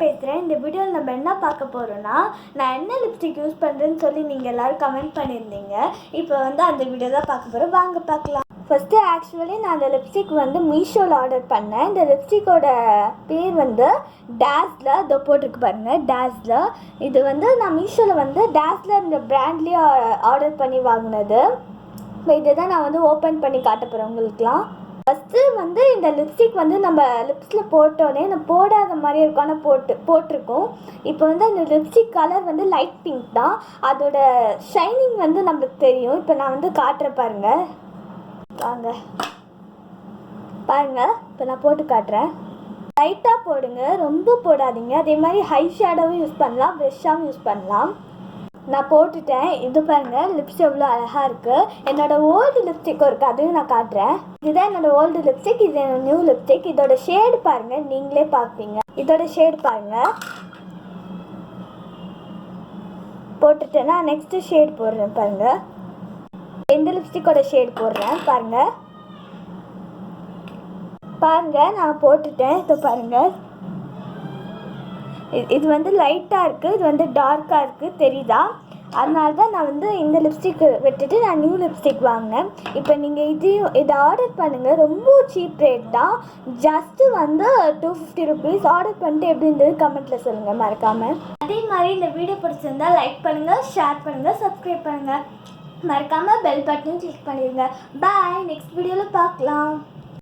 பேசுகிறேன். இந்த வீடியோவில் நம்ம என்ன பார்க்க போகிறோன்னா, நான் என்ன லிப்ஸ்டிக் யூஸ் பண்ணுறேன்னு சொல்லி நீங்கள் எல்லோரும் கமெண்ட் பண்ணியிருந்தீங்க. இப்போ அந்த வீடியோ தான் பார்க்க போகிறோம். வாங்க பார்க்கலாம். ஃபஸ்ட்டு ஆக்சுவலி நான் அந்த லிப்ஸ்டிக் மீஷோவில் ஆர்டர் பண்ணேன். இந்த லிப்ஸ்டிக்கோட பேர் டேஸ்ல இதோ போட்டிருக்கு பாருங்கள், டேஸ்ல. இது நான் மீஷோவில் டேஸ்ல இந்த பிராண்ட்லேயே ஆர்டர் பண்ணி வாங்கினது. இப்போ இதை தான் நான் ஓப்பன் பண்ணி காட்ட போகிறேன் உங்களுக்குலாம். ஃபஸ்ட்டு இந்த லிப்ஸ்டிக் நம்ம லிப்ஸில் போட்டோன்னே போடாத மாதிரி இருக்கும், ஆனால் போட்டிருக்கோம். இப்போ அந்த லிப்ஸ்டிக் கலர் லைட் பிங்க் தான். அதோட ஷைனிங் நம்மளுக்கு தெரியும். இப்போ நான் காட்டுறேன் பாருங்கள். வாங்க பாருங்கள், இப்போ நான் போட்டு காட்டுறேன். லைட்டாக போடுங்க, ரொம்ப போடாதீங்க. அதே மாதிரி ஹை ஷேடோவும் யூஸ் பண்ணலாம், ப்ரெஷ்ஷாகவும் யூஸ் பண்ணலாம். நான் போட்டுட்டேன். இது பாருங்கள், லிப்ஸ்டிக் எவ்வளோ அழகாக இருக்குது. என்னோடய ஓல்டு லிப்ஸ்டிக்கும் இருக்குது, அதையும் நான் காட்டுறேன். இதுதான் என்னோடய ஓல்டு லிப்ஸ்டிக், இது என்னோட நியூ லிப்ஸ்டிக். இதோட ஷேடு பாருங்கள், நீங்களே பார்ப்பீங்க. இதோட ஷேடு பாருங்கள். போட்டுட்டேன்னா நெக்ஸ்ட்டு ஷேடு போடுறேன் பாருங்கள். இந்த லிப்ஸ்டிக்கோட ஷேடு போடுறேன் பாருங்கள். நான் போட்டுட்டேன். இப்போ பாருங்கள், இது லைட்டாக இருக்குது, இது டார்க்காக இருக்குது, தெரியுதா? அதனால தான் நான் இந்த லிப்ஸ்டிக் விட்டுட்டு நான் நியூ லிப்ஸ்டிக் வாங்கினேன். இப்போ நீங்கள் இதை ஆர்டர் பண்ணுங்கள். ரொம்ப சீப் ரேட் தான், ஜஸ்ட்டு $250 ருபீஸ். ஆர்டர் பண்ணிட்டு எப்படி இருந்தது கமெண்ட்டில் சொல்லுங்கள் மறக்காமல். அதே மாதிரி இந்த வீடியோ பிடிச்சிருந்தா லைக் பண்ணுங்கள், ஷேர் பண்ணுங்கள், சப்ஸ்கிரைப் பண்ணுங்கள். மறக்காமல் பெல் பட்டனும் கிளிக் பண்ணிடுங்க. பாய், நெக்ஸ்ட் வீடியோவில் பார்க்கலாம்.